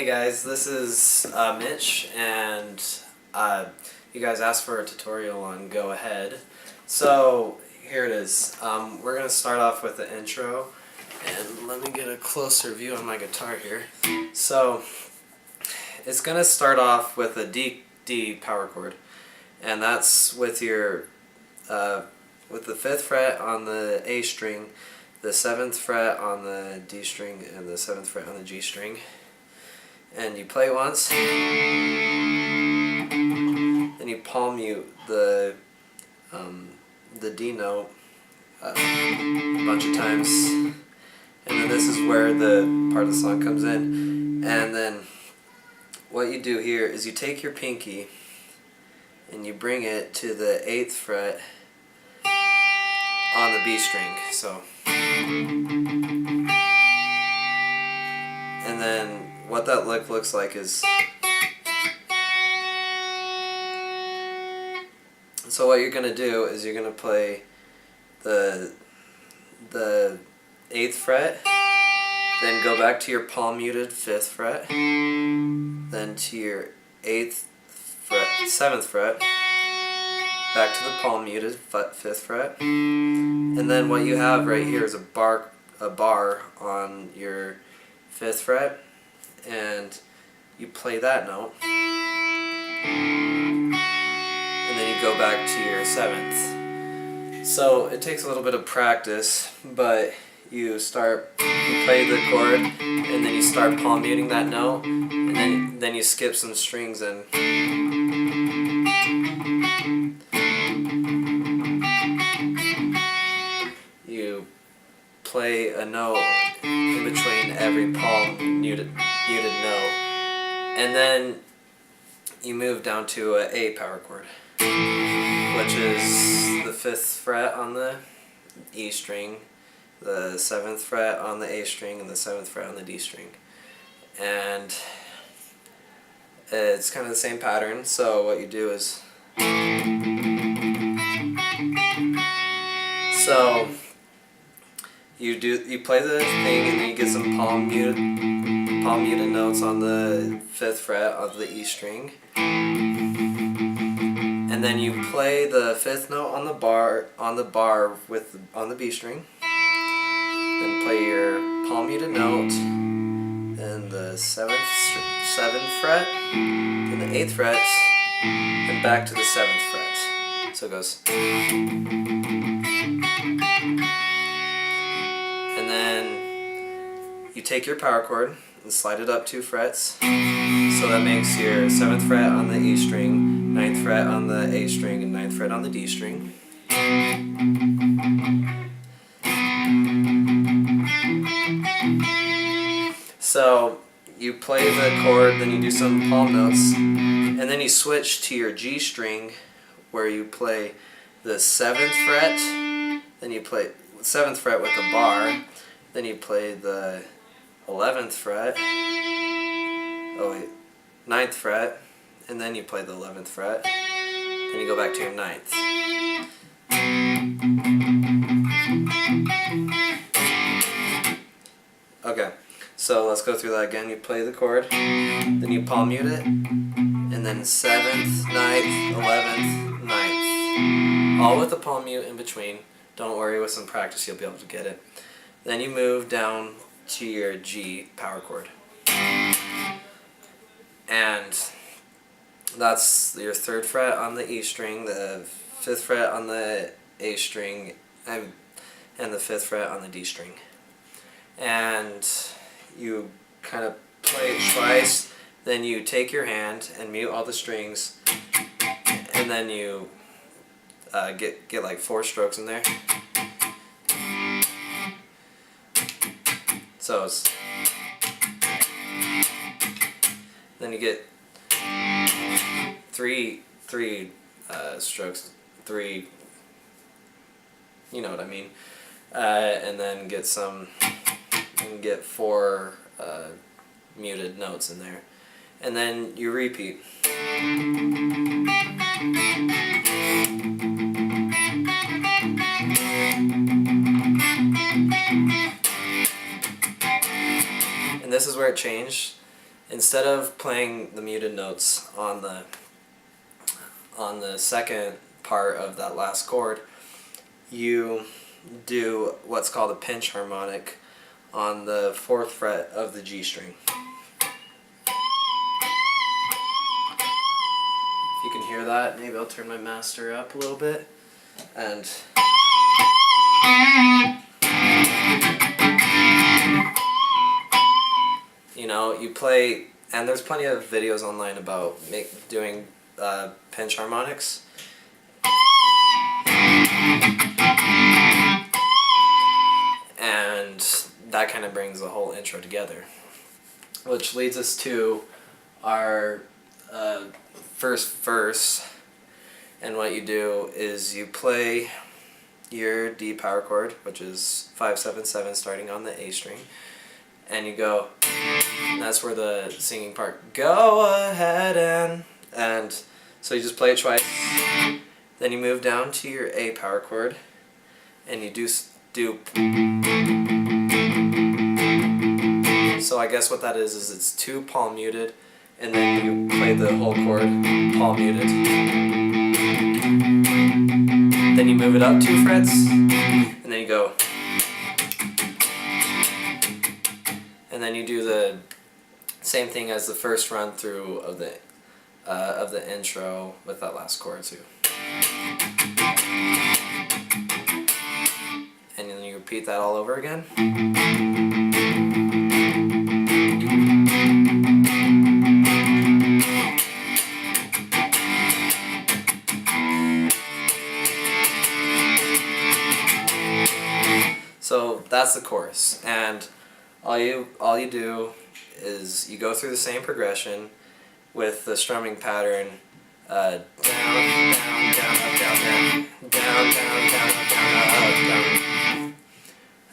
Hey guys, this is Mitch, and you guys asked for a tutorial on Go Ahead. So here it is. We're going to start off with the intro, and let me get a closer view on my guitar here. So it's going to start off with a D power chord, and that's with your with the 5th fret on the A string, the 7th fret on the D string, and the 7th fret on the G string. And you play once, then you palm mute the D note a bunch of times, and then this is where the part of the song comes in. And then what you do here is you take your pinky and you bring it to the 8th fret on the B string. So, and then what that looks like is, so what you're going to do is you're going to play the 8th fret, then go back to your palm muted 5th fret, then to your 8th fret, 7th fret, back to the palm muted 5th fret, and then what you have right here is a bar on your 5th fret, and you play that note, and then you go back to your 7th. So it takes a little bit of practice, but you play the chord, and then you start palm muting that note, and then you skip some strings and you play a note in between every palm muted note, and then you move down to a A power chord, which is the 5th fret on the E string, the 7th fret on the A string, and the 7th fret on the D string. And it's kind of the same pattern. So what you do is, so you play the thing, and then you get some palm muted notes on the 5th fret of the E string, and then you play the 5th note on the bar on the B string, then play your palm muted note, then the 7th fret, then the 8th fret, and back to the 7th fret. So it goes. And then you take your power chord and slide it up 2 frets. So that makes your 7th fret on the E string, 9th fret on the A string, and 9th fret on the D string. So you play the chord, then you do some palm notes, and then you switch to your G string, where you play the 7th fret, then you play 7th fret with the bar, then you play the 11th fret, 9th fret, and then you play the 11th fret, then you go back to your 9th. Okay, so let's go through that again. You play the chord, then you palm mute it, and then 7th, 9th, 11th, 9th. All with the palm mute in between. Don't worry, with some practice you'll be able to get it. Then you move down to your G power chord. And that's your 3rd fret on the E string, the 5th fret on the A string, and the 5th fret on the D string. And you kind of play it twice, then you take your hand and mute all the strings, and then you get like 4 strokes in there. So it's, then you get three strokes, 3, you know what I mean, and then get 4 muted notes in there, and then you repeat. And this is where it changed. instead of playing the muted notes on the second part of that last chord, you do what's called a pinch harmonic on the 4th fret of the G string. If you can hear that, maybe I'll turn my master up a little bit. And you know, you play, and there's plenty of videos online about doing pinch harmonics. And that kind of brings the whole intro together. Which leads us to our first verse. And what you do is you play your D power chord, which is 5-7-7 starting on the A string. And you go, and that's where the singing part, go ahead and so you just play it twice. Then you move down to your A power chord, and you do. So I guess what that is it's 2 palm muted, and then you play the whole chord palm muted. Then you move it up 2 frets, and then you go. And then you do the same thing as the first run through of the intro with that last chord too. And then you repeat that all over again. So that's the chorus, and all you do is you go through the same progression with the strumming pattern, down, down, down, up, down, down, down, down, up, down, up,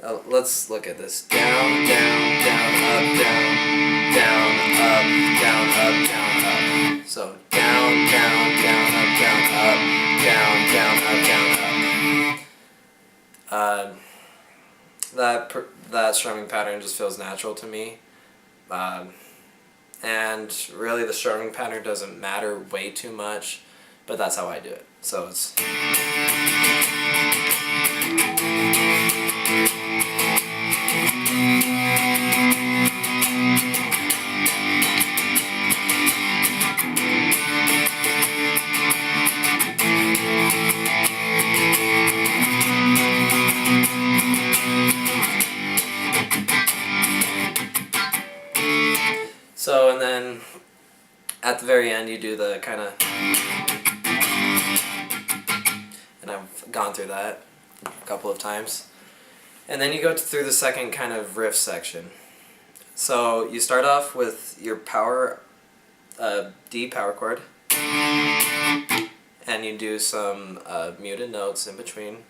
down. Let's look at this. Down, down, down, up, down, down, up, down, up, down, up. So down, down, down, up, down, up, down, down, up, down, up. That strumming pattern just feels natural to me, and really the strumming pattern doesn't matter way too much, but that's how I do it. So it's so, and then at the very end you do the kind of, and I've gone through that a couple of times, and then you go through the second kind of riff section. So you start off with your power, D power chord, and you do some muted notes in between.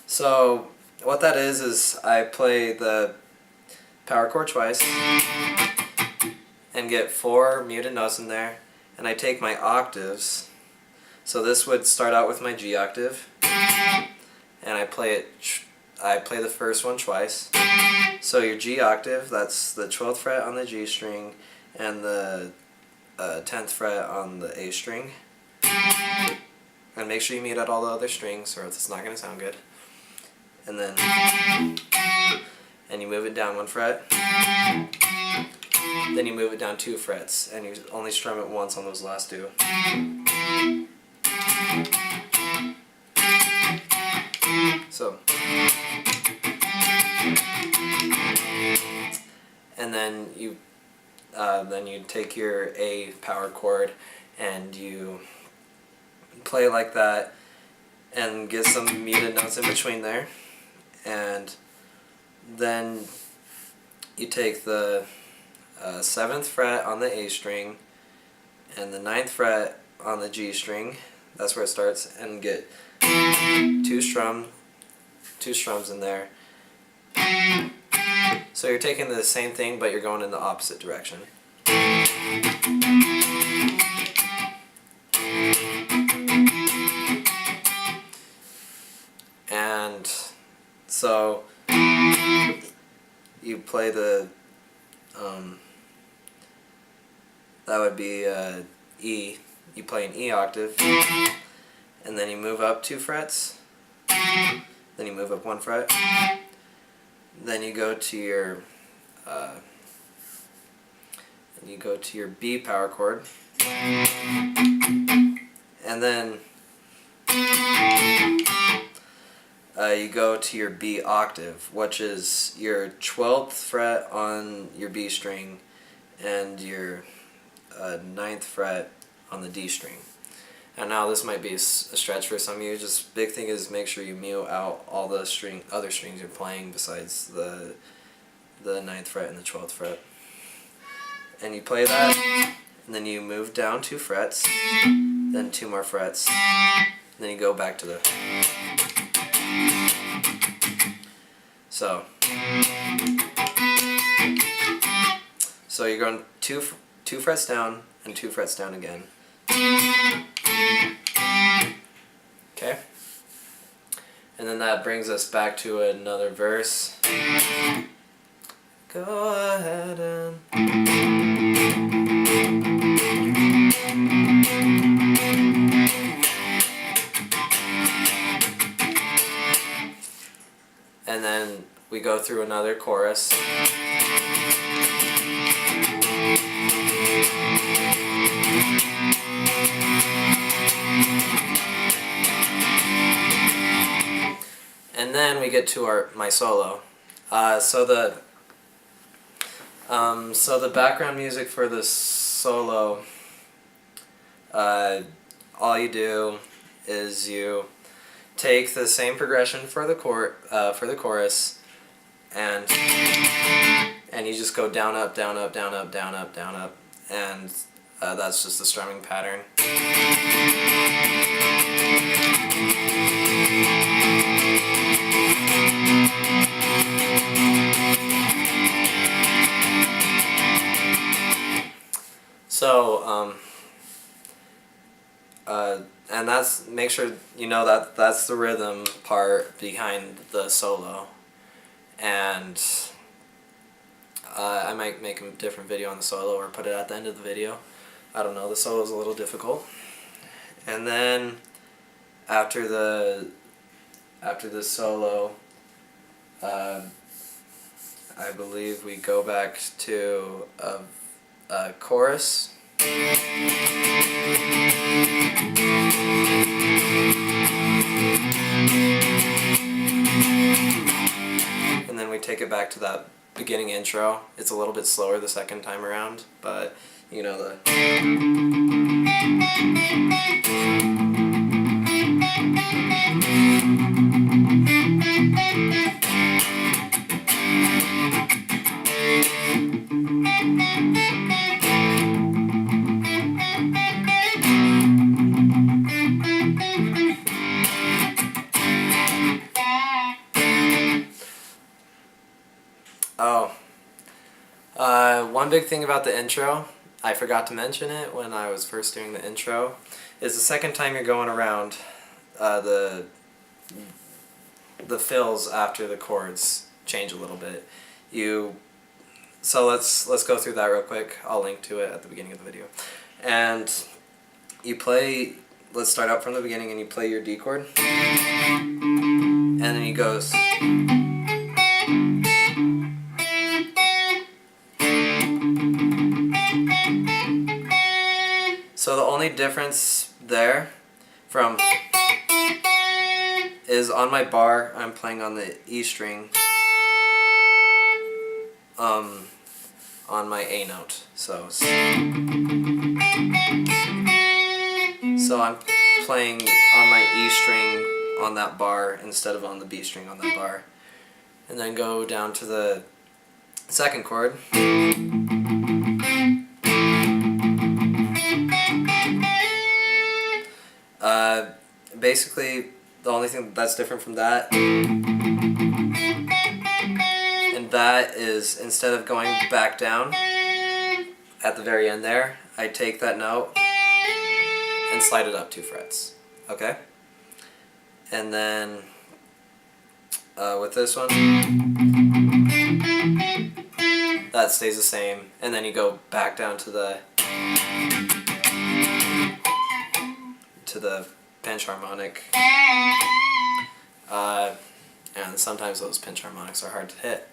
So what that is I play the power chord twice and get 4 muted notes in there, and I take my octaves. So this would start out with my G octave, and I play the first one twice. So your G octave, that's the 12th fret on the G string and the 10th fret on the A string. And make sure you mute out all the other strings or else it's not going to sound good. And then, and you move it down 1 fret. Then you move it down 2 frets, and you only strum it once on those last 2. So, and then you take your A power chord and you play like that and get some muted notes in between there, and then you take the 7th fret on the A string and the 9th fret on the G string, That's where it starts, and get two strums in there. So you're taking the same thing, but you're going in the opposite direction. And so you play the that would be E. You play an E octave, and then you move up 2 frets, then you move up 1 fret, then you go to your B power chord, and then you go to your B octave, which is your 12th fret on your B string and your 9th fret on the D string. And now this might be a stretch for some of you. Just big thing is make sure you mute out all the other strings you're playing besides the 9th fret and the 12th fret. And you play that, and then you move down 2 frets, then 2 more frets, and then you go back to the. So you're going 2 frets down and 2 frets down again. Okay? And then that brings us back to another verse. Go ahead and... And then we go through another chorus. And then we get to my solo. So the background music for this solo, all you do is you take the same progression for the chorus, and you just go down, up, down, up, down, up, down, up, down, up, and that's just the strumming pattern. So, and make sure you know that's the rhythm part behind the solo. And I might make a different video on the solo or put it at the end of the video. I don't know, the solo is a little difficult. And then after the solo, I believe we go back to a chorus. And then we take it back to that beginning intro. It's a little bit slower the second time around, but you know the... One big thing about the intro, I forgot to mention it when I was first doing the intro, is the second time you're going around, the fills after the chords change a little bit. So let's go through that real quick. I'll link to it at the beginning of the video. And you play, let's start out from the beginning, and you play your D chord, and then he goes... So the only difference there from is on my bar, I'm playing on the E string on my A note. So I'm playing on my E string on that bar instead of on the B string on that bar. And then go down to the second chord. basically the only thing that's different from that, and that is instead of going back down at the very end there, I take that note and slide it up 2 frets. Okay? And then with this one, that stays the same, and then you go back down to the pinch harmonic, and sometimes those pinch harmonics are hard to hit.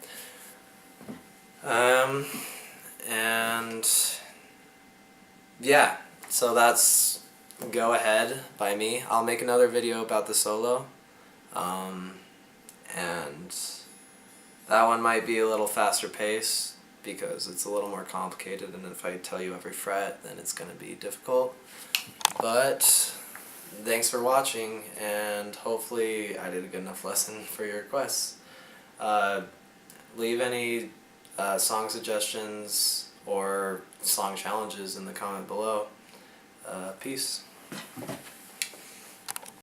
And yeah, so that's Go Ahead by me. I'll make another video about the solo, and that one might be a little faster pace because it's a little more complicated, and if I tell you every fret, then it's going to be difficult. But thanks for watching, and hopefully I did a good enough lesson for your requests. Leave any song suggestions or song challenges in the comment below. Peace.